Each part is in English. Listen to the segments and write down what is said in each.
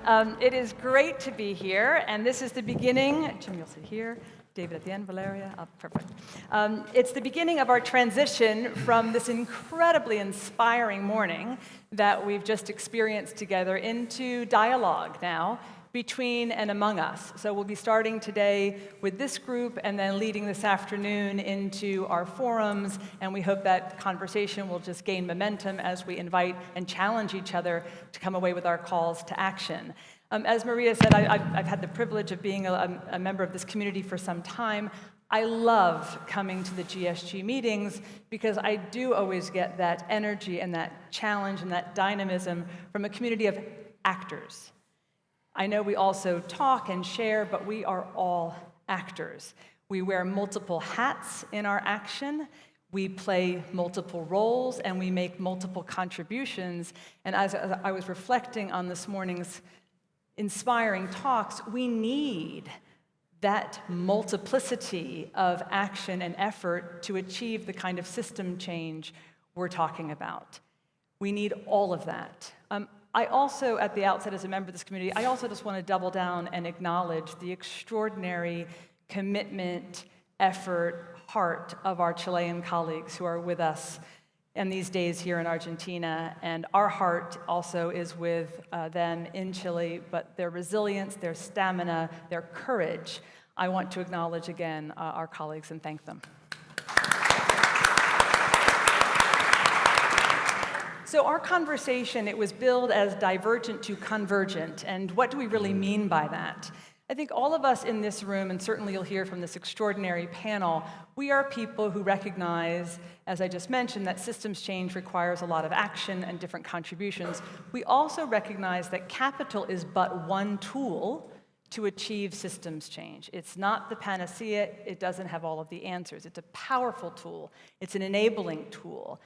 It is great to be here, and this is the beginning. Jim, you'll sit here. David at the end, Valeria. Oh, perfect. It's the beginning of our transition from this incredibly inspiring morning that we've just experienced together into dialogue now between and among us. So we'll be starting today with this group and then leading this afternoon into our forums, and we hope that conversation will just gain momentum as we invite and challenge each other to come away with our calls to action. As Maria said, I've had the privilege of being a member of this community for some time. I love coming to the GSG meetings because I do always get that energy and that challenge and that dynamism from a community of actors. I know we also talk and share, but we are all actors. We wear multiple hats in our action. We play multiple roles, and we make multiple contributions. And as I was reflecting on this morning's inspiring talks, we need that multiplicity of action and effort to achieve the kind of system change we're talking about. We need all of that. I also, at the outset, as a member of this community, I also just want to double down and acknowledge the extraordinary commitment, effort, heart of our Chilean colleagues who are with us in these days here in Argentina. And our heart also is with them in Chile, but their resilience, their stamina, their courage, I want to acknowledge again our colleagues and thank them. So our conversation, it was billed as Divergent to Convergent, and what do we really mean by that? I think all of us in this room, and certainly you'll hear from this extraordinary panel, we are people who recognize, as I just mentioned, that systems change requires a lot of action and different contributions. We also recognize that capital is but one tool to achieve systems change. It's not the panacea, it doesn't have all of the answers. It's a powerful tool, it's an enabling tool.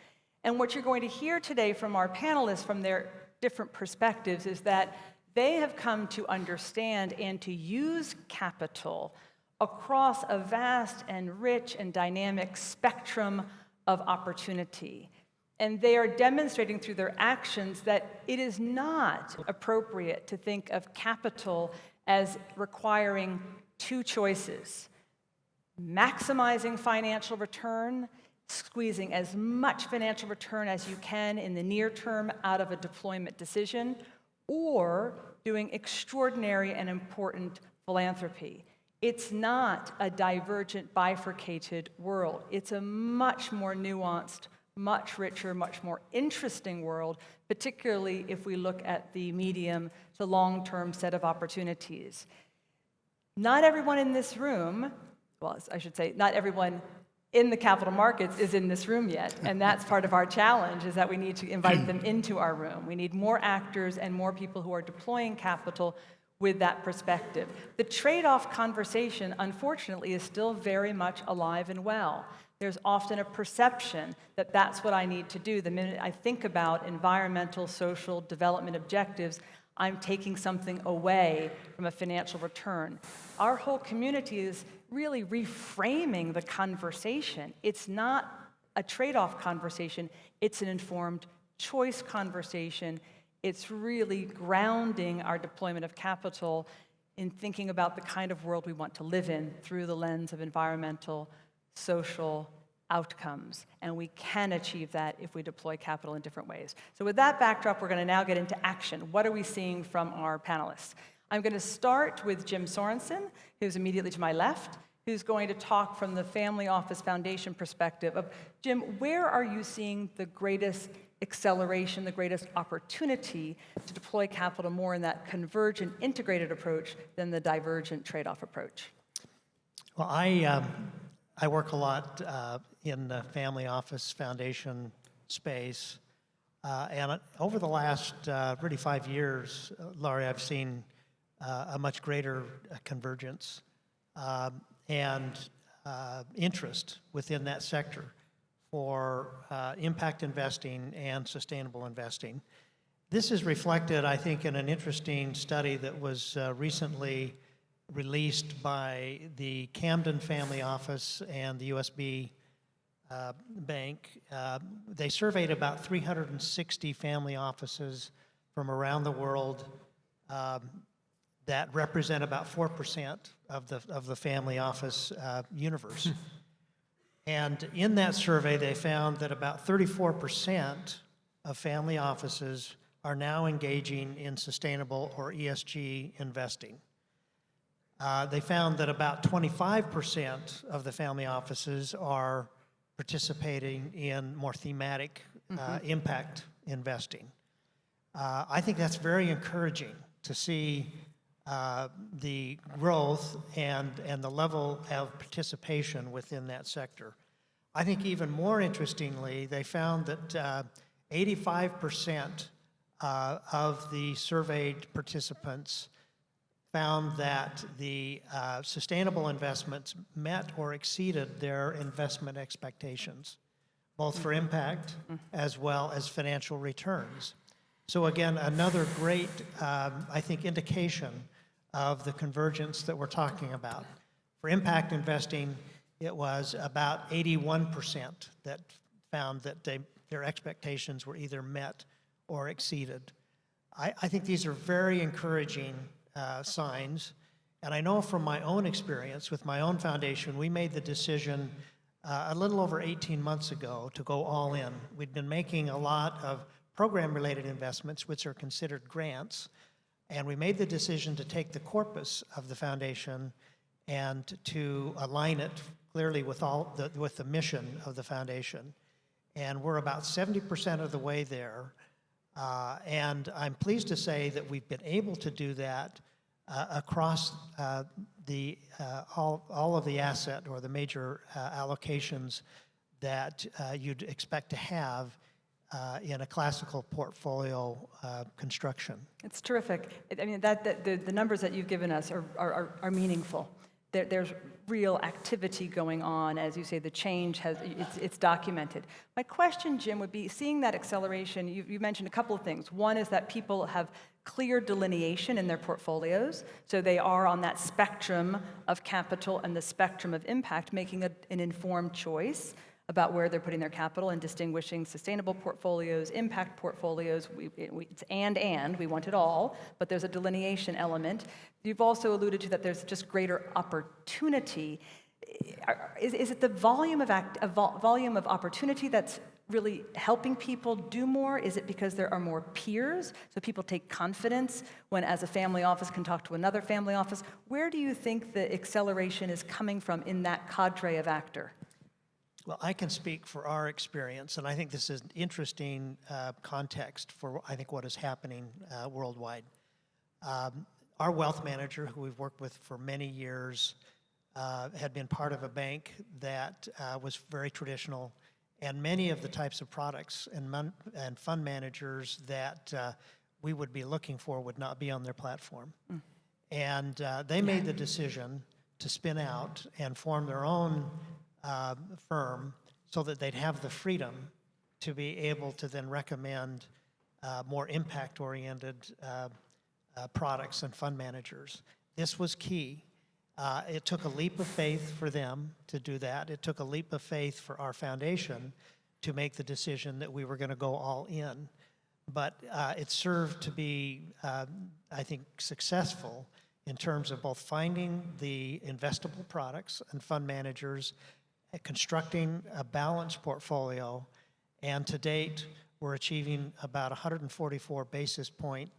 And what you're going to hear today from our panelists from their different perspectives is that they have come to understand and to use capital across a vast and rich and dynamic spectrum of opportunity. And they are demonstrating through their actions that it is not appropriate to think of capital as requiring two choices: maximizing financial return, squeezing as much financial return as you can in the near term out of a deployment decision, or doing extraordinary and important philanthropy. It's not a divergent, bifurcated world. It's a much more nuanced, much richer, much more interesting world, particularly if we look at the medium to long-term set of opportunities. Not everyone in this room, well, I should say, not everyone in the capital markets is in this room yet, and that's part of our challenge, is that we need to invite them into our room. We need more actors and more people who are deploying capital with that perspective. The trade-off conversation, unfortunately, is still very much alive and well. There's often a perception that that's what I need to do. The minute I think about environmental, social, development objectives, I'm taking something away from a financial return. Our whole community is really reframing the conversation. It's not a trade-off conversation, it's an informed choice conversation. It's really grounding our deployment of capital in thinking about the kind of world we want to live in through the lens of environmental, social outcomes. And we can achieve that if we deploy capital in different ways. So with that backdrop, we're going to now get into action. What are we seeing from our panelists? I'm going to start with Jim Sorensen, who's immediately to my left, who's going to talk from the Family Office Foundation perspective of, Jim, where are you seeing the greatest acceleration, the greatest opportunity to deploy capital more in that convergent, integrated approach than the divergent trade-off approach? Well, I work a lot in the Family Office Foundation space, and over the last really 5 years, Laurie, I've seen a much greater convergence and interest within that sector for impact investing and sustainable investing. This is reflected, I think, in an interesting study that was recently released by the Camden Family Office and the USB Bank. They surveyed about 360 family offices from around the world that represent about 4% of the family office universe. And in that survey, they found that about 34% of family offices are now engaging in sustainable or ESG investing. They found that about 25% of the family offices are participating in more thematic impact investing. I think that's very encouraging to see the growth and the level of participation within that sector. I think even more interestingly, they found that 85% of the surveyed participants found that the sustainable investments met or exceeded their investment expectations, both for impact as well as financial returns. So again, another great, I think, indication of the convergence that we're talking about. For impact investing, it was about 81% that found that their expectations were either met or exceeded. I think these are very encouraging signs. And I know from my own experience with my own foundation, we made the decision a little over 18 months ago to go all in. We'd been making a lot of program-related investments, which are considered grants, and we made the decision to take the corpus of the foundation and to align it clearly with the mission of the foundation. And we're about 70% of the way there. And I'm pleased to say that we've been able to do that across all of the asset or the major allocations that you'd expect to have in a classical portfolio construction. It's terrific. I mean, the numbers that you've given us are meaningful. There's real activity going on. As you say, the change it's documented. My question, Jim, would be, seeing that acceleration, you mentioned a couple of things. One is that people have clear delineation in their portfolios, so they are on that spectrum of capital and the spectrum of impact, making an informed choice about where they're putting their capital and distinguishing sustainable portfolios, impact portfolios. It's and we want it all, but there's a delineation element. You've also alluded to that there's just greater opportunity. Is it the volume of opportunity that's really helping people do more? Is it because there are more peers, so people take confidence when, as a family office, can talk to another family office? Where do you think the acceleration is coming from in that cadre of actor? Well, I can speak for our experience, and I think this is an interesting context for, I think, what is happening worldwide. Our wealth manager, who we've worked with for many years, had been part of a bank that was very traditional, and many of the types of products and fund managers that we would be looking for would not be on their platform. And they made the decision to spin out and form their own firm so that they'd have the freedom to be able to then recommend more impact-oriented products and fund managers. This was key. It took a leap of faith for them to do that. It took a leap of faith for our foundation to make the decision that we were going to go all in. But it served to be, I think, successful in terms of both finding the investable products and fund managers, constructing a balanced portfolio, and to date, we're achieving about 144 basis point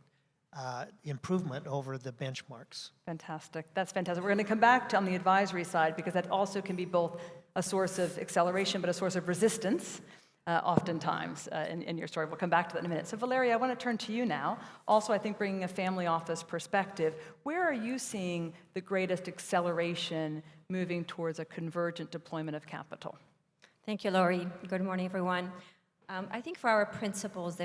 improvement over the benchmarks. Fantastic. That's fantastic. We're going to come back on the advisory side, because that also can be both a source of acceleration but a source of resistance oftentimes in your story. We'll come back to that in a minute. So Valeria, I want to turn to you now. Also, I think bringing a family office perspective, where are you seeing the greatest acceleration moving towards a convergent deployment of capital? Thank you, Lori. Good morning, everyone. I think for our principals,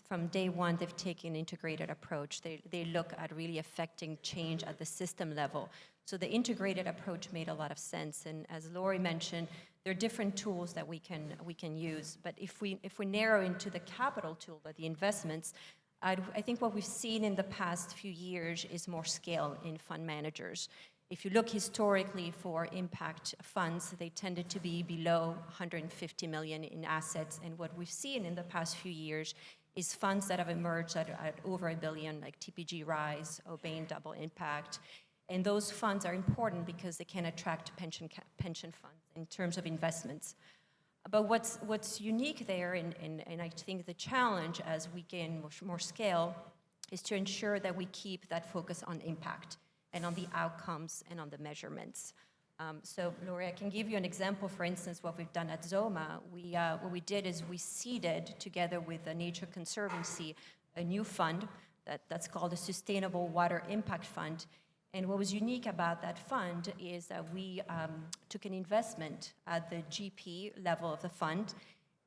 from day one, they've taken an integrated approach. They look at really affecting change at the system level. So the integrated approach made a lot of sense. And as Lori mentioned, there are different tools that we can use. But if we narrow into the capital tool, the investments, I think what we've seen in the past few years is more scale in fund managers. If you look historically for impact funds, they tended to be below 150 million in assets. And what we've seen in the past few years is funds that have emerged at over $1 billion, like TPG Rise, O'Bain Double Impact. And those funds are important because they can attract pension funds in terms of investments. But what's unique there, and I think the challenge as we gain more scale, is to ensure that we keep that focus on impact and on the outcomes and on the measurements. So, Lori, I can give you an example. For instance, what we've done at Zoma, what we did is we seeded, together with the Nature Conservancy, a new fund that's called a Sustainable Water Impact Fund. And what was unique about that fund is that we took an investment at the GP level of the fund,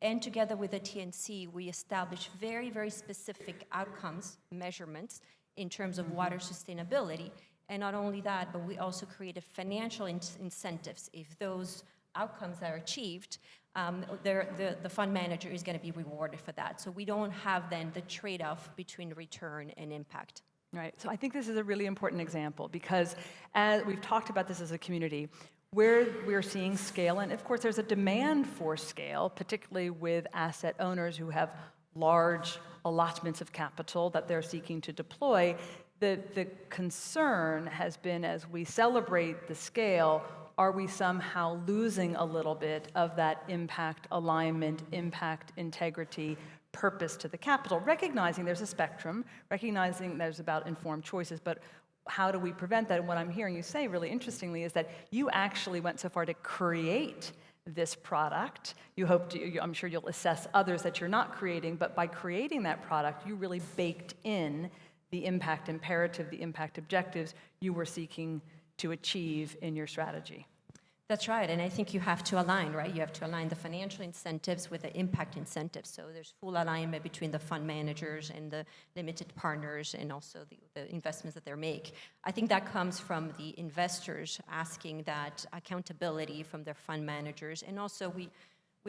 and together with the TNC, we established very, very specific outcomes, measurements, in terms of water sustainability. And not only that, but we also created financial incentives. If those outcomes are achieved, the fund manager is going to be rewarded for that. So we don't have then the trade-off between return and impact. Right. So I think this is a really important example because as we've talked about this as a community, where we're seeing scale, and of course there's a demand for scale, particularly with asset owners who have large allotments of capital that they're seeking to deploy. The concern has been, as we celebrate the scale, are we somehow losing a little bit of that impact alignment, impact integrity, purpose to the capital, recognizing there's a spectrum, recognizing there's about informed choices, but how do we prevent that? And what I'm hearing you say really interestingly is that you actually went so far to create this product. You hope to, I'm sure you'll assess others that you're not creating, but by creating that product, you really baked in the impact imperative, the impact objectives you were seeking to achieve in your strategy. That's right, and I think you have to align, right? You have to align the financial incentives with the impact incentives. So there's full alignment between the fund managers and the limited partners and also the investments that they make. I think that comes from the investors asking that accountability from their fund managers. And also we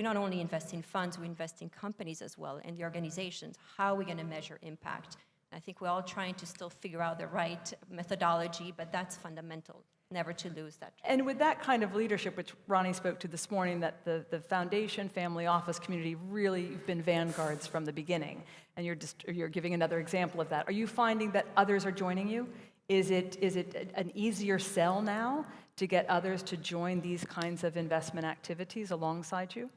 not only invest in funds, we invest in companies as well, and the organizations. How are we going to measure impact? I think we're all trying to still figure out the right methodology, but that's fundamental, never to lose that. And with that kind of leadership, which Ronnie spoke to this morning, that the foundation, family office community really have been vanguards from the beginning, and you're giving another example of that. Are you finding that others are joining you? Is it an easier sell now to get others to join these kinds of investment activities alongside you?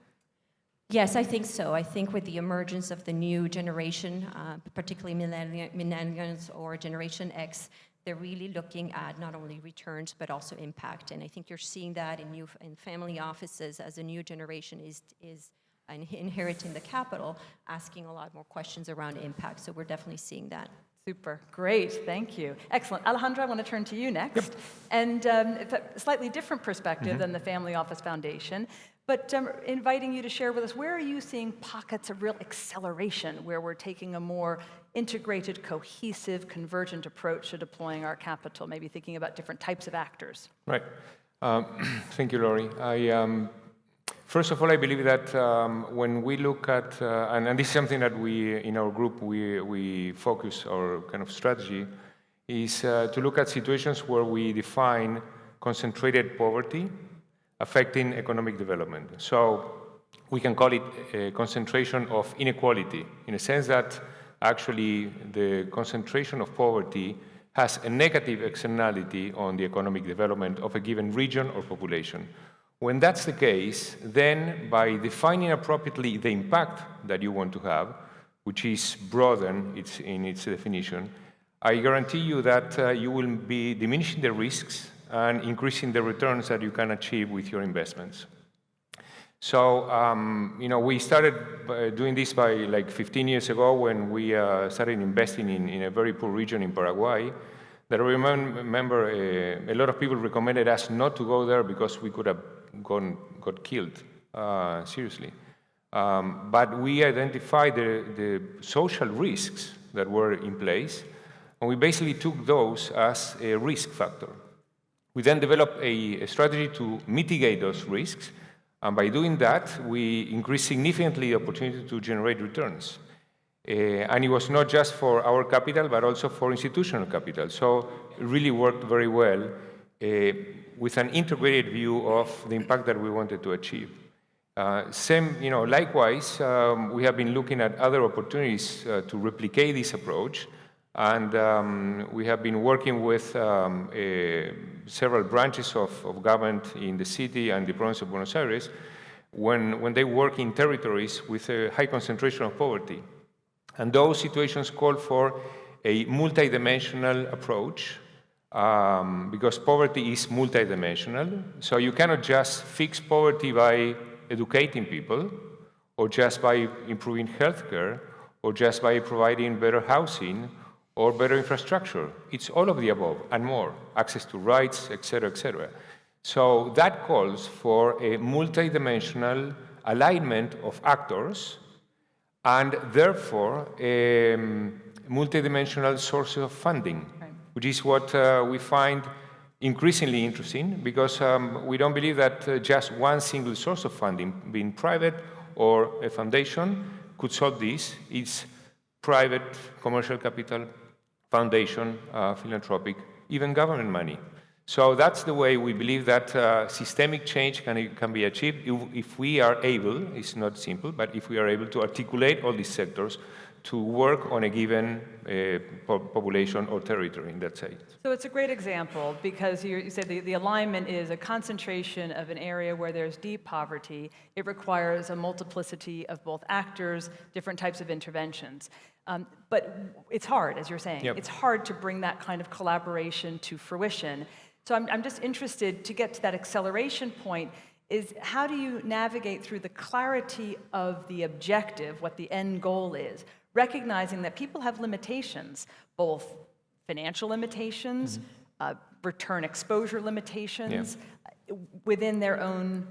Yes, I think so. I think with the emergence of the new generation, particularly millennials or Generation X, they're really looking at not only returns but also impact. And I think you're seeing that in family offices as a new generation is inheriting the capital, asking a lot more questions around impact. So we're definitely seeing that. Super, great, thank you. Excellent. Alejandro, I want to turn to you next. Yep. And a slightly different perspective than the Family Office Foundation, but inviting you to share with us, where are you seeing pockets of real acceleration, where we're taking a more integrated, cohesive, convergent approach to deploying our capital, maybe thinking about different types of actors? Right. Thank you, Lori. First of all, I believe that when we look at, and this is something that we, in our group, we focus our kind of strategy, is to look at situations where we define concentrated poverty affecting economic development. So we can call it a concentration of inequality, in a sense that actually the concentration of poverty has a negative externality on the economic development of a given region or population. When that's the case, then by defining appropriately the impact that you want to have, which is broader in its definition, I guarantee you that you will be diminishing the risks and increasing the returns that you can achieve with your investments. So, we started doing this by like 15 years ago when we started investing in a very poor region in Paraguay. That I remember a lot of people recommended us not to go there because we could have got killed, seriously. But we identified the social risks that were in place, and we basically took those as a risk factor. We then developed a strategy to mitigate those risks, and by doing that, we increased significantly the opportunity to generate returns. And it was not just for our capital, but also for institutional capital. So it really worked very well with an integrated view of the impact that we wanted to achieve. Likewise, we have been looking at other opportunities to replicate this approach, and we have been working with several branches of government in the city and the province of Buenos Aires when they work in territories with a high concentration of poverty. And those situations call for a multidimensional approach because poverty is multidimensional. So you cannot just fix poverty by educating people, or just by improving healthcare, or just by providing better housing or better infrastructure. It's all of the above and more, access to rights, et cetera, So that calls for a multidimensional alignment of actors and therefore a multidimensional source of funding, which is what we find increasingly interesting because we don't believe that just one single source of funding, being private or a foundation, could solve this. It's private, commercial capital, foundation, philanthropic, even government money. So that's the way we believe that systemic change can be achieved if we are able, it's not simple, but if we are able to articulate all these sectors to work on a given population or territory in that sense. So it's a great example because you said the alignment is a concentration of an area where there's deep poverty. It requires a multiplicity of both actors, different types of interventions. But it's hard, as you're saying. Yep. It's hard to bring that kind of collaboration to fruition. So I'm just interested to get to that acceleration point is how do you navigate through the clarity of the objective, what the end goal is, recognizing that people have limitations, both financial limitations, return exposure limitations within their own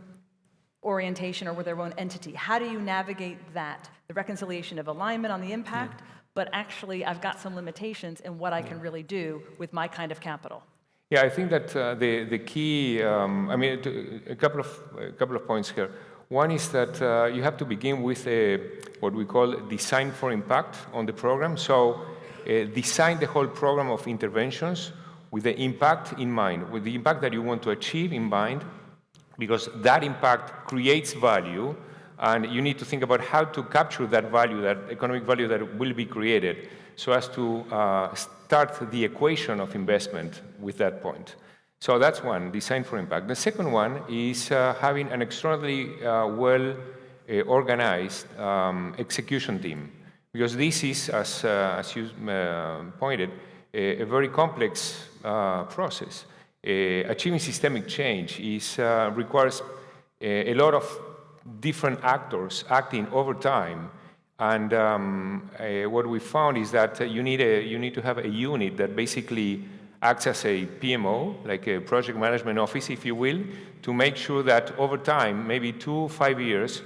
orientation or with their own entity. How do you navigate that, the reconciliation of alignment on the impact, but actually I've got some limitations in what I can really do with my kind of capital? Yeah, I think that the key, a couple of points here. One is that you have to begin with what we call design for impact on the program. So design the whole program of interventions with the impact in mind, with the impact that you want to achieve in mind, because that impact creates value, and you need to think about how to capture that value, that economic value that will be created, so as to start the equation of investment with that point. So that's one, design for impact. The second one is having an extraordinarily well-organized execution team, because this is, as you pointed, a very complex process. Achieving systemic change requires a lot of different actors acting over time. And what we found is that you need to have a unit that basically acts as a PMO, like a project management office, if you will, to make sure that over time, maybe 2 to 5 years,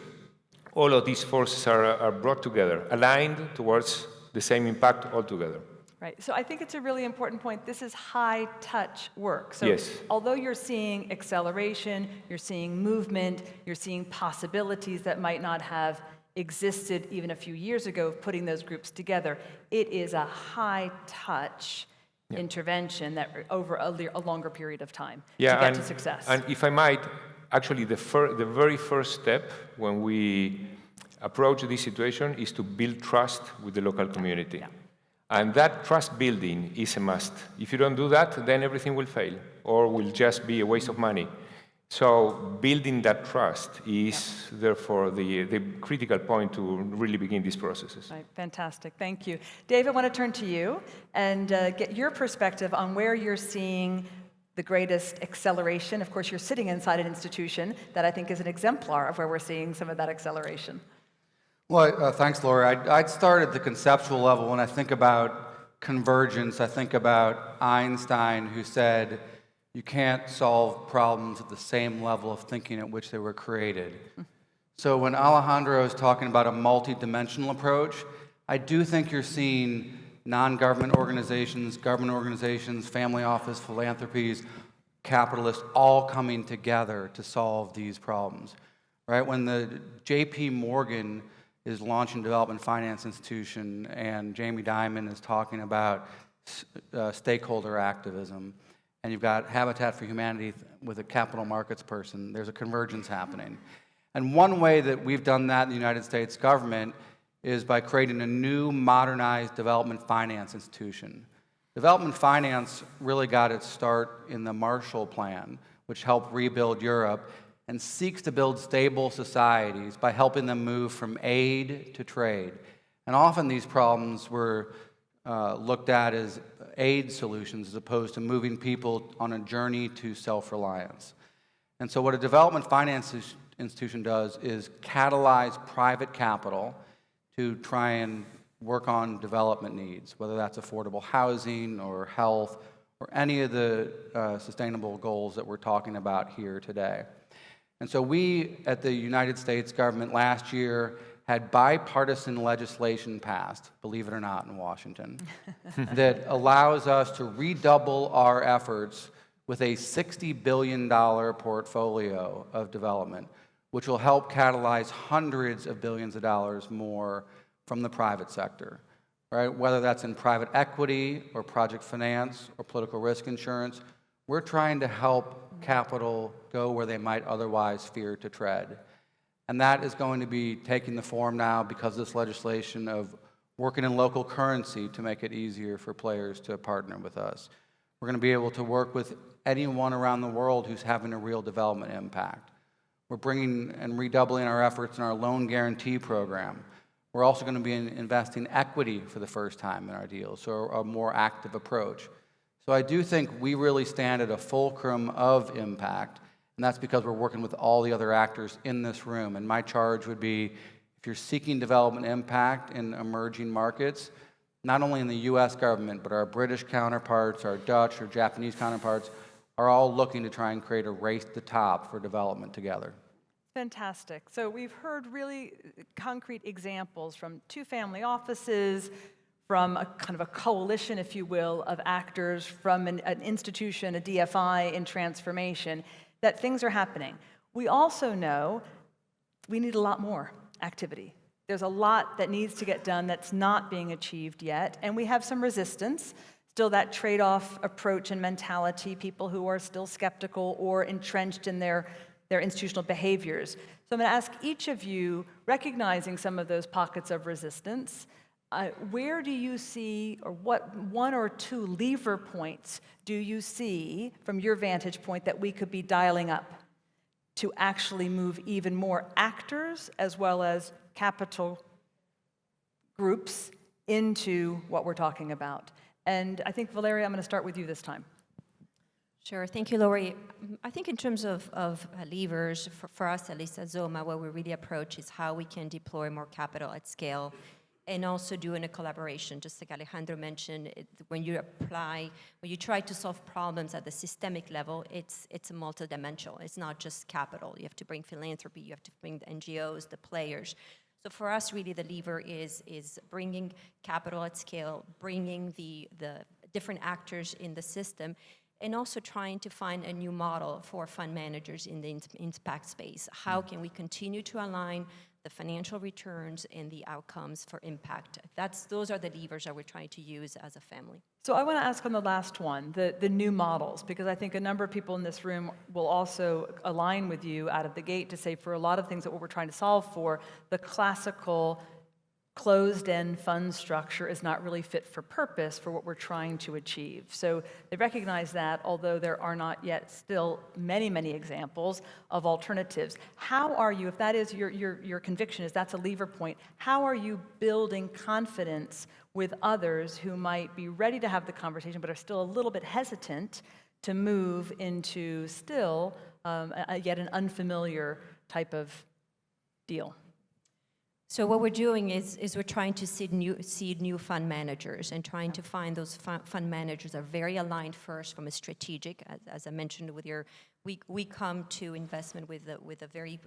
all of these forces are brought together, aligned towards the same impact altogether. Right. So I think it's a really important point. This is high-touch work. So yes. Although you're seeing acceleration, you're seeing movement, you're seeing possibilities that might not have existed even a few years ago, putting those groups together, it is a high-touch intervention that over a longer period of time to get to success. And if I might, actually the very first step when we approach this situation is to build trust with the local community. Yeah. And that trust building is a must. If you don't do that, then everything will fail or will just be a waste of money. So building that trust is therefore the critical point to really begin these processes. Right, fantastic, thank you. Dave, I want to turn to you and get your perspective on where you're seeing the greatest acceleration. Of course, you're sitting inside an institution that I think is an exemplar of where we're seeing some of that acceleration. Well, thanks, Lori. I'd start at the conceptual level. When I think about convergence, I think about Einstein, who said, you can't solve problems at the same level of thinking at which they were created. So when Alejandro is talking about a multi-dimensional approach, I do think you're seeing non-government organizations, government organizations, family office, philanthropies, capitalists, all coming together to solve these problems. Right? When the J.P. Morgan is launching Development Finance Institution and Jamie Dimon is talking about stakeholder activism, and you've got Habitat for Humanity with a capital markets person, there's a convergence happening. And one way that we've done that in the United States government is by creating a new modernized development finance institution. Development finance really got its start in the Marshall Plan, which helped rebuild Europe, and seeks to build stable societies by helping them move from aid to trade. And often these problems were looked at as aid solutions as opposed to moving people on a journey to self-reliance. And so what a development finance institution does is catalyze private capital to try and work on development needs, whether that's affordable housing or health or any of the sustainable goals that we're talking about here today. And so we at the United States government last year had bipartisan legislation passed, believe it or not, in Washington, that allows us to redouble our efforts with a $60 billion portfolio of development, which will help catalyze hundreds of billions of dollars more from the private sector, right? Whether that's in private equity or project finance or political risk insurance, we're trying to help capital go where they might otherwise fear to tread. And that is going to be taking the form now, because of this legislation, of working in local currency to make it easier for players to partner with us. We're going to be able to work with anyone around the world who's having a real development impact. We're bringing and redoubling our efforts in our loan guarantee program. We're also going to be investing equity for the first time in our deals, so a more active approach. So I do think we really stand at a fulcrum of impact, and that's because we're working with all the other actors in this room. And my charge would be, if you're seeking development impact in emerging markets, not only in the US government, but our British counterparts, our Dutch or Japanese counterparts, are all looking to try and create a race to the top for development together. Fantastic. So we've heard really concrete examples from two family offices, from a kind of a coalition, if you will, of actors, from an institution, a DFI in transformation, that things are happening. We also know we need a lot more activity. There's a lot that needs to get done that's not being achieved yet, and we have some resistance, still that trade-off approach and mentality, people who are still skeptical or entrenched in their institutional behaviors. So I'm going to ask each of you, recognizing some of those pockets of resistance, where do you see, or what one or two lever points do you see from your vantage point that we could be dialing up to actually move even more actors as well as capital groups into what we're talking about? And I think, Valeria, I'm going to start with you this time. Sure, thank you, Lori. I think in terms of levers, for us, at least at Zoma, what we really approach is how we can deploy more capital at scale, and also do in a collaboration. Just like Alejandro mentioned, when you try to solve problems at the systemic level, it's multidimensional. It's not just capital. You have to bring philanthropy, you have to bring the NGOs, the players. So for us, really, the lever is bringing capital at scale, bringing the different actors in the system, and also trying to find a new model for fund managers in the impact space. How can we continue to align the financial returns and the outcomes for impact? Those are the levers that we're trying to use as a family. So I want to ask on the last one, the new models, because I think a number of people in this room will also align with you out of the gate to say, for a lot of things that what we're trying to solve for, the classical closed-end fund structure is not really fit for purpose for what we're trying to achieve. So they recognize that, although there are not yet still many, many examples of alternatives. How are you, if that is your conviction, is that's a lever point, how are you building confidence with others who might be ready to have the conversation but are still a little bit hesitant to move into still yet an unfamiliar type of deal? So what we're doing is we're trying to seed new fund managers and trying to find those fund managers that are very aligned first from a strategic, as I mentioned with your, we come to investment with a very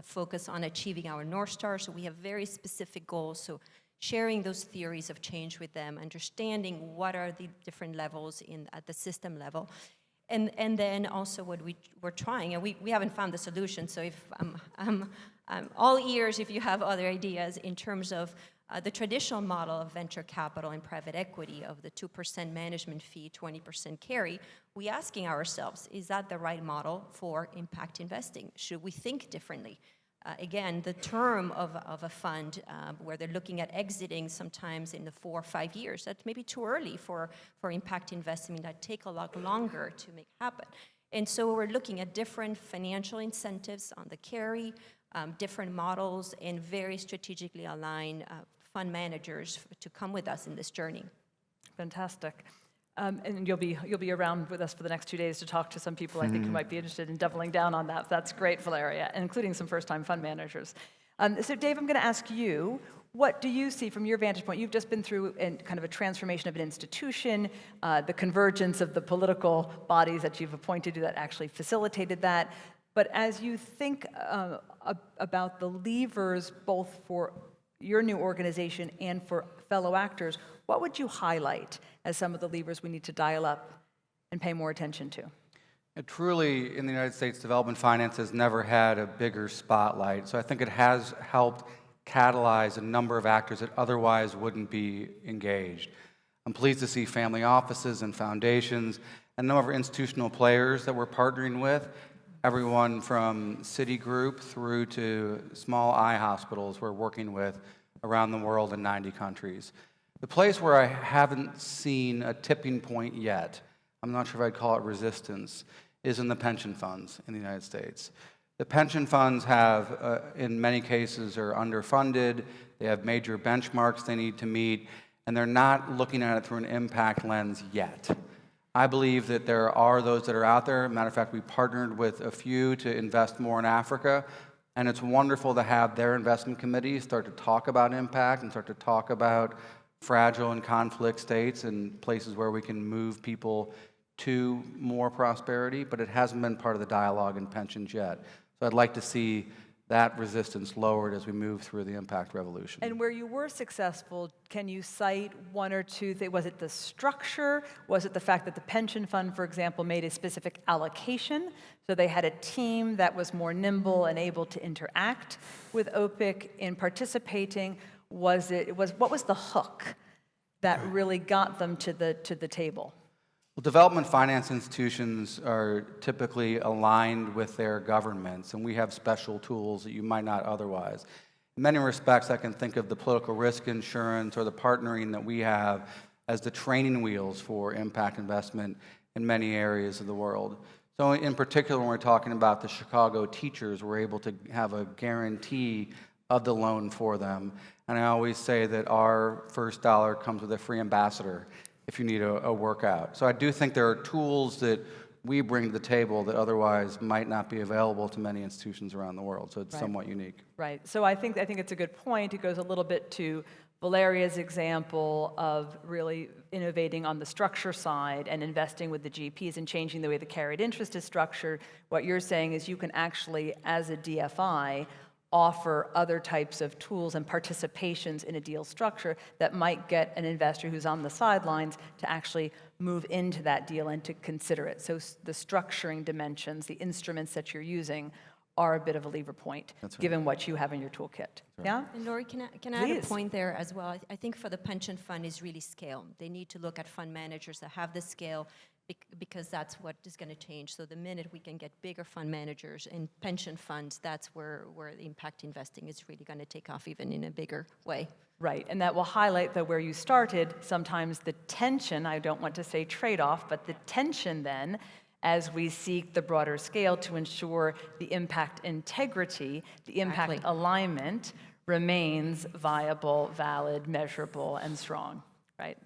focus on achieving our North Star, so we have very specific goals. So sharing those theories of change with them, understanding what are the different levels at the system level. And then also what we're trying, and we haven't found the solution, so if I'm all ears if you have other ideas in terms of the traditional model of venture capital and private equity of the 2% management fee, 20% carry, we asking ourselves, is that the right model for impact investing? Should we think differently? Again, the term of a fund where they're looking at exiting sometimes in the 4 or 5 years, that's maybe too early for impact investment that take a lot longer to make happen. And so we're looking at different financial incentives on the carry, different models, and very strategically aligned fund managers to come with us in this journey. Fantastic. And you'll be around with us for the next 2 days to talk to some people I think who might be interested in doubling down on that. That's great, Valeria, and including some first-time fund managers. So Dave, I'm going to ask you, what do you see from your vantage point? You've just been through kind of a transformation of an institution, the convergence of the political bodies that you've appointed that actually facilitated that. But as you think about the levers both for your new organization and for fellow actors, what would you highlight as some of the levers we need to dial up and pay more attention to? Truly, in the United States, development finance has never had a bigger spotlight. So I think it has helped catalyze a number of actors that otherwise wouldn't be engaged. I'm pleased to see family offices and foundations and a number of institutional players that we're partnering with, everyone from Citigroup through to small eye hospitals we're working with around the world in 90 countries. The place where I haven't seen a tipping point yet, I'm not sure if I'd call it resistance, is in the pension funds in the United States. The pension funds have, in many cases, are underfunded, they have major benchmarks they need to meet, and they're not looking at it through an impact lens yet. I believe that there are those that are out there. Matter of fact, we partnered with a few to invest more in Africa, and it's wonderful to have their investment committees start to talk about impact and start to talk about fragile and conflict states and places where we can move people to more prosperity, but it hasn't been part of the dialogue in pensions yet. So I'd like to see that resistance lowered as we move through the impact revolution. And where you were successful, can you cite one or two things? Was it the structure? Was it the fact that the pension fund, for example, made a specific allocation? So they had a team that was more nimble and able to interact with OPIC in participating? What was the hook that really got them to the table? Well, development finance institutions are typically aligned with their governments, and we have special tools that you might not otherwise. In many respects, I can think of the political risk insurance or the partnering that we have as the training wheels for impact investment in many areas of the world. So in particular, when we're talking about the Chicago teachers, we're able to have a guarantee of the loan for them. And I always say that our first dollar comes with a free ambassador if you need a workout. So I do think there are tools that we bring to the table that otherwise might not be available to many institutions around the world. So it's somewhat unique. Right. So I think it's a good point. It goes a little bit to Valeria's example of really innovating on the structure side and investing with the GPs and changing the way the carried interest is structured. What you're saying is you can actually, as a DFI, offer other types of tools and participations in a deal structure that might get an investor who's on the sidelines to actually move into that deal and to consider it. So the structuring dimensions, the instruments that you're using, are a bit of a lever point, given what you have in your toolkit. Yeah? And Lori, can I add a point there as well? I think for the pension fund is really scale. They need to look at fund managers that have the scale because that's what is going to change. So the minute we can get bigger fund managers in pension funds, that's where the impact investing is really going to take off even in a bigger way. Right, and that will highlight that where you started, sometimes the tension, I don't want to say trade-off, but the tension then, as we seek the broader scale to ensure the impact integrity, the impact alignment remains viable, valid, measurable, and strong, right?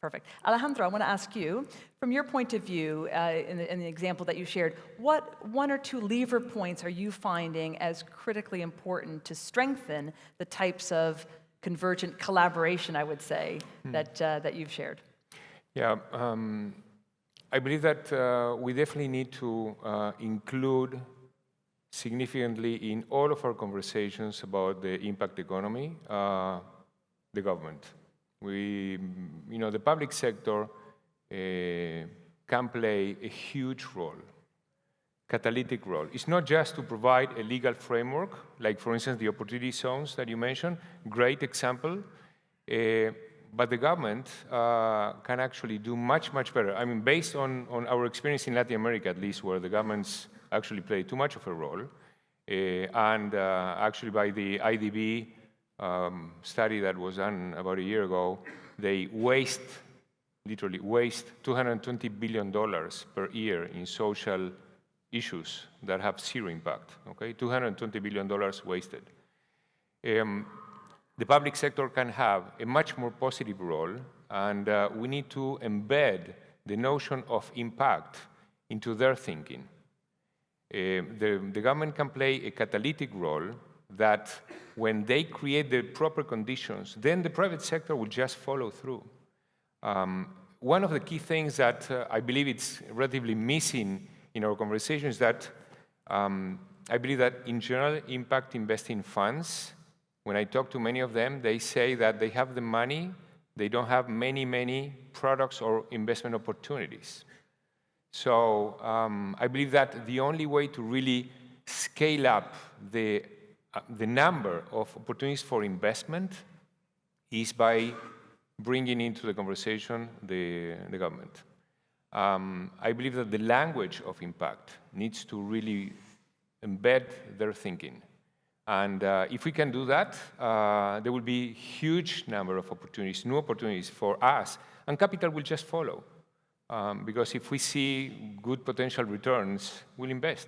Perfect. Alejandro, I want to ask you, from your point of view, in the example that you shared, what one or two lever points are you finding as critically important to strengthen the types of convergent collaboration, I would say, that you've shared? Yeah, I believe that we definitely need to include significantly in all of our conversations about the impact economy, the government. The public sector can play a huge role, catalytic role. It's not just to provide a legal framework, like for instance the opportunity zones that you mentioned, great example, but the government can actually do much, much better. I mean, based on our experience in Latin America at least, where the governments actually play too much of a role, And actually by the IDB study that was done about a year ago, they literally waste $220 billion per year in social issues that have zero impact, okay? $220 billion wasted. The public sector can have a much more positive role, and we need to embed the notion of impact into their thinking. The government can play a catalytic role that when they create the proper conditions, then the private sector will just follow through. One of the key things that I believe it's relatively missing in our conversation is that I believe that in general impact investing funds, when I talk to many of them, they say that they have the money, they don't have many products or investment opportunities. So I believe that the only way to really scale up the number of opportunities for investment is by bringing into the conversation the government. I believe that the language of impact needs to really embed their thinking. And if we can do that, there will be a huge number of opportunities, new opportunities for us, and capital will just follow. Because if we see good potential returns, we'll invest.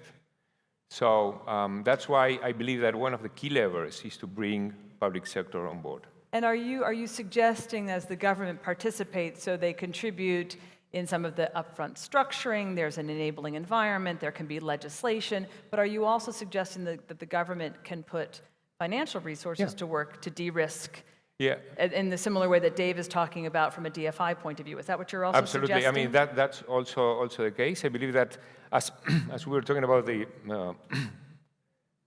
So that's why I believe that one of the key levers is to bring public sector on board. And are you suggesting as the government participates, so they contribute in some of the upfront structuring, there's an enabling environment, there can be legislation, but are you also suggesting that the government can put financial resources to work to de-risk in the similar way that Dave is talking about from a DFI point of view? Is that what you're also suggesting? Absolutely. I mean, that's also the case. I believe that as we were talking about the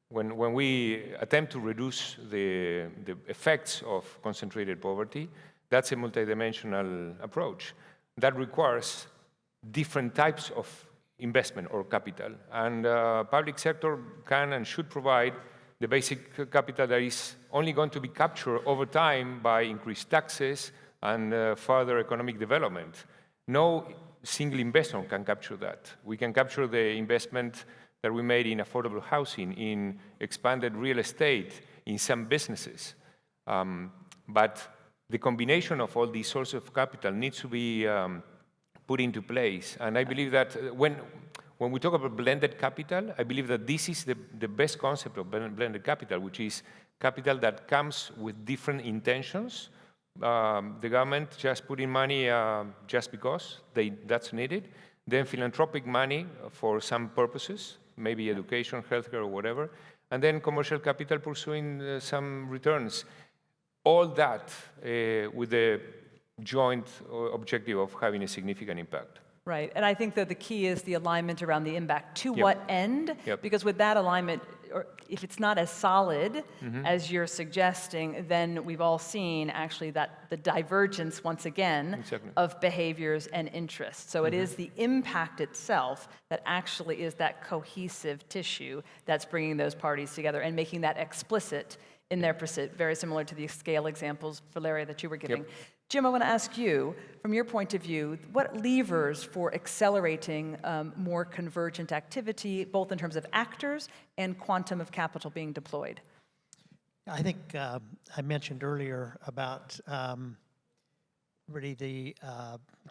when we attempt to reduce the effects of concentrated poverty, that's a multidimensional approach that requires different types of investment or capital. And public sector can and should provide the basic capital that is only going to be captured over time by increased taxes and further economic development. No single investor can capture that. We can capture the investment that we made in affordable housing, in expanded real estate, in some businesses. But the combination of all these sources of capital needs to be put into place. And I believe that when we talk about blended capital, I believe that this is the best concept of blended capital, which is capital that comes with different intentions. The government just putting money just because that's needed. Then philanthropic money for some purposes, maybe education, healthcare, or whatever. And then commercial capital pursuing some returns. All that with the joint objective of having a significant impact. Right, and I think that the key is the alignment around the impact. To what end? Because with that alignment, or if it's not as solid as you're suggesting, then we've all seen actually that the divergence, once again, of behaviors and interests. So it is the impact itself that actually is that cohesive tissue that's bringing those parties together and making that explicit in their pursuit, very similar to the scale examples, Valeria, that you were giving. Jim, I want to ask you, from your point of view, what levers for accelerating more convergent activity, both in terms of actors and quantum of capital being deployed? I think I mentioned earlier about really the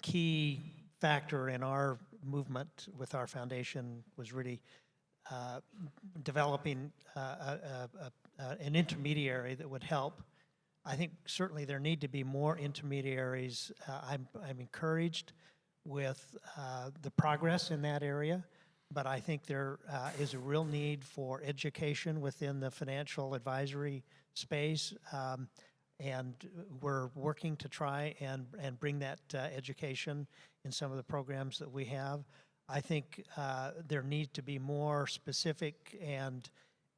key factor in our movement with our foundation was really developing an intermediary that would help. I think certainly there need to be more intermediaries. I'm encouraged with the progress in that area, but I think there is a real need for education within the financial advisory space, and we're working to try and bring that education in some of the programs that we have. I think there need to be more specific and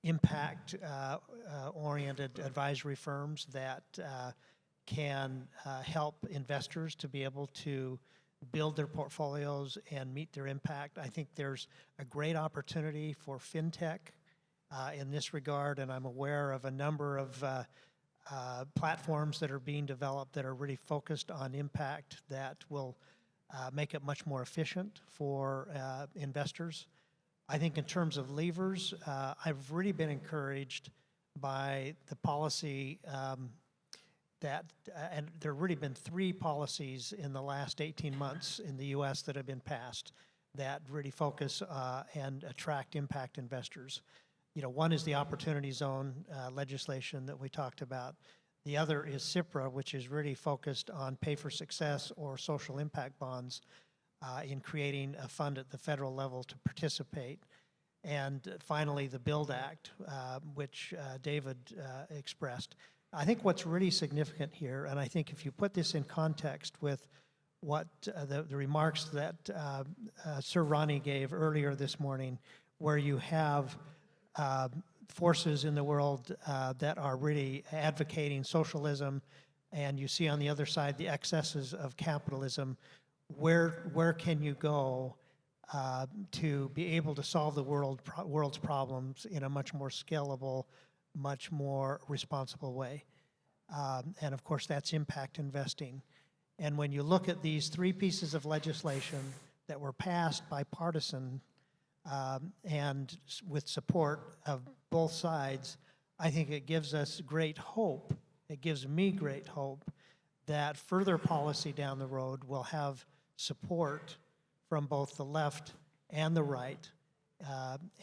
impact-oriented advisory firms that can help investors to be able to build their portfolios and meet their impact. I think there's a great opportunity for fintech in this regard, and I'm aware of a number of platforms that are being developed that are really focused on impact that will make it much more efficient for investors. I think in terms of levers, I've really been encouraged by the policy and there have really been 3 policies in the last 18 months in the U.S. that have been passed that really focus and attract impact investors. You know, one is the Opportunity Zone legislation that we talked about. The other is CIPRA, which is really focused on pay for success or social impact bonds in creating a fund at the federal level to participate. And finally, the BUILD Act, which David expressed. I think what's really significant here, and I think if you put this in context with what the remarks that Sir Ronnie gave earlier this morning, where you have forces in the world that are really advocating socialism, and you see on the other side the excesses of capitalism, where can you go to be able to solve the world's problems in a much more scalable, much more responsible way? And of course, that's impact investing. And when you look at these 3 pieces of legislation that were passed bipartisan and with support of both sides, I think it gives us great hope. It gives me great hope that further policy down the road will have support from both the left and the right.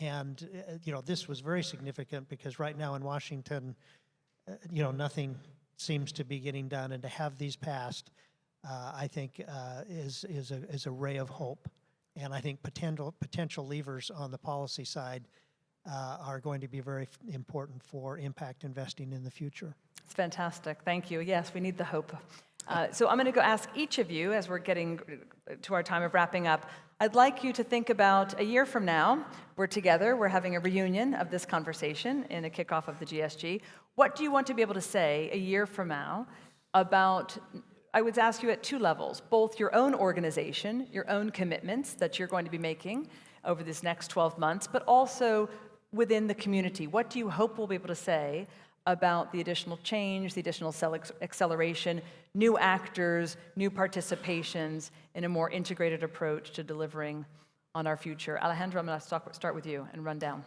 You know, this was very significant because right now in Washington, you know, nothing seems to be getting done, and to have these passed, I think is a ray of hope. And I think potential levers on the policy side are going to be very important for impact investing in the future. It's fantastic. Thank you. Yes, we need the hope. So I'm going to go ask each of you, as we're getting to our time of wrapping up, I'd like you to think about a year from now. We're together. We're having a reunion of this conversation in a kickoff of the GSG. What do you want to be able to say a year from now about, I would ask you at 2 levels, both your own organization, your own commitments that you're going to be making over this next 12 months, but also within the community. What do you hope we'll be able to say about the additional change, the additional acceleration, new actors, new participations in a more integrated approach to delivering on our future? Alejandro, I'm going to start with you and run down.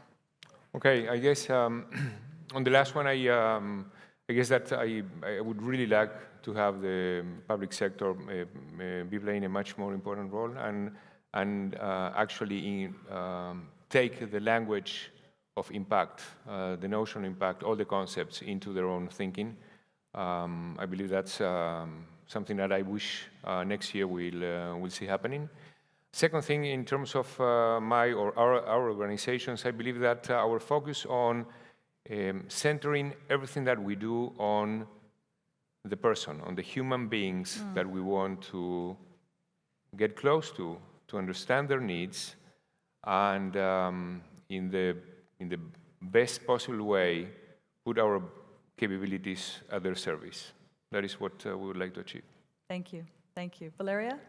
Okay, I guess on the last one, I guess that I would really like to have the public sector be playing a much more important role and actually take the language of impact, the notion of impact, all the concepts into their own thinking. I believe that's something that I wish next year we'll see happening. Second thing, in terms of my or our organizations, I believe that our focus on centering everything that we do on the person, on the human beings that we want to get close to understand their needs, and in the best possible way, put our capabilities at their service. That is what we would like to achieve. Thank you. Thank you. Valeria?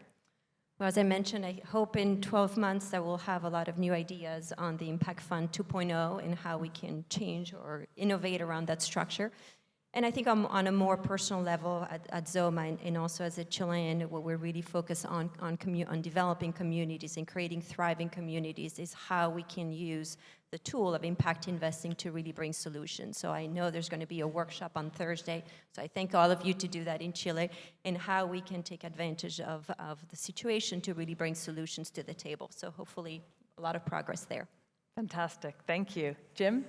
Well, as I mentioned, I hope in 12 months that we'll have a lot of new ideas on the Impact Fund 2.0 and how we can change or innovate around that structure. And I think on a more personal level at Zoma and also as a Chilean, what we're really focused on developing communities and creating thriving communities is how we can use the tool of impact investing to really bring solutions. So I know there's going to be a workshop on Thursday, so I thank all of you to do that in Chile, and how we can take advantage of the situation to really bring solutions to the table. So hopefully a lot of progress there. Fantastic. Thank you. Jim?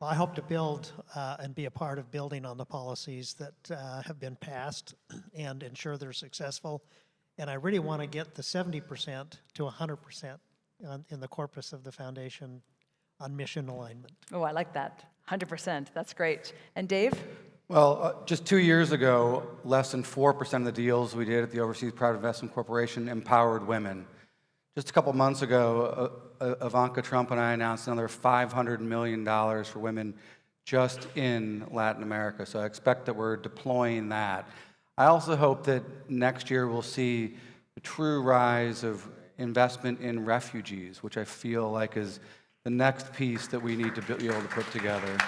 Well, I hope to build and be a part of building on the policies that have been passed and ensure they're successful. And I really want to get the 70% to 100% in the corpus of the foundation on mission alignment. Oh, I like that. 100%. That's great. And Dave? Well, just 2 years ago, less than 4% of the deals we did at the Overseas Private Investment Corporation empowered women. Just a couple months ago, Ivanka Trump and I announced another $500 million for women just in Latin America. So I expect that we're deploying that. I also hope that next year we'll see the true rise of investment in refugees, which I feel like is the next piece that we need to be able to put together.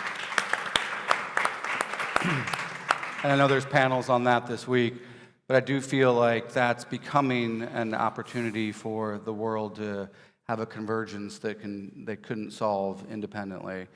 And I know there's panels on that this week, but I do feel like that's becoming an opportunity for the world to have a convergence that they couldn't solve independently.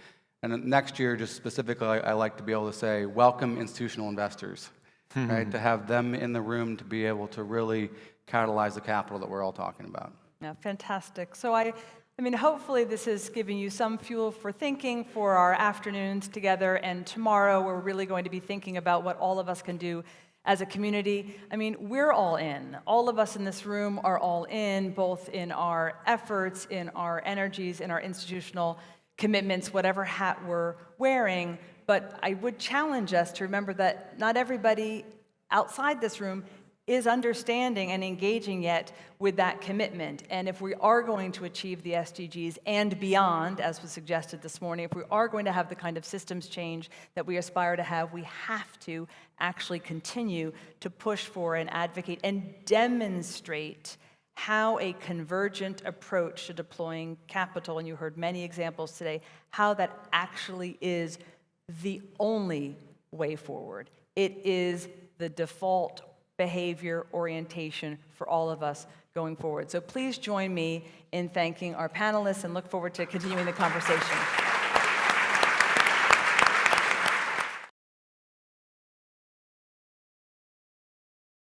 And then next year, just specifically, I like to be able to say, welcome institutional investors, right? To have them in the room to be able to really catalyze the capital that we're all talking about. Yeah, fantastic. So I mean, hopefully this is giving you some fuel for thinking for our afternoons together, and tomorrow we're really going to be thinking about what all of us can do as a community. I mean, we're all in. All of us in this room are all in, both in our efforts, in our energies, in our institutional commitments, whatever hat we're wearing. But I would challenge us to remember that not everybody outside this room is understanding and engaging yet with that commitment. And if we are going to achieve the SDGs and beyond, as was suggested this morning, if we are going to have the kind of systems change that we aspire to have, we have to actually continue to push for and advocate and demonstrate how a convergent approach to deploying capital, and you heard many examples today, how that actually is the only way forward. It is the default behavior orientation for all of us going forward. So please join me in thanking our panelists and look forward to continuing the conversation.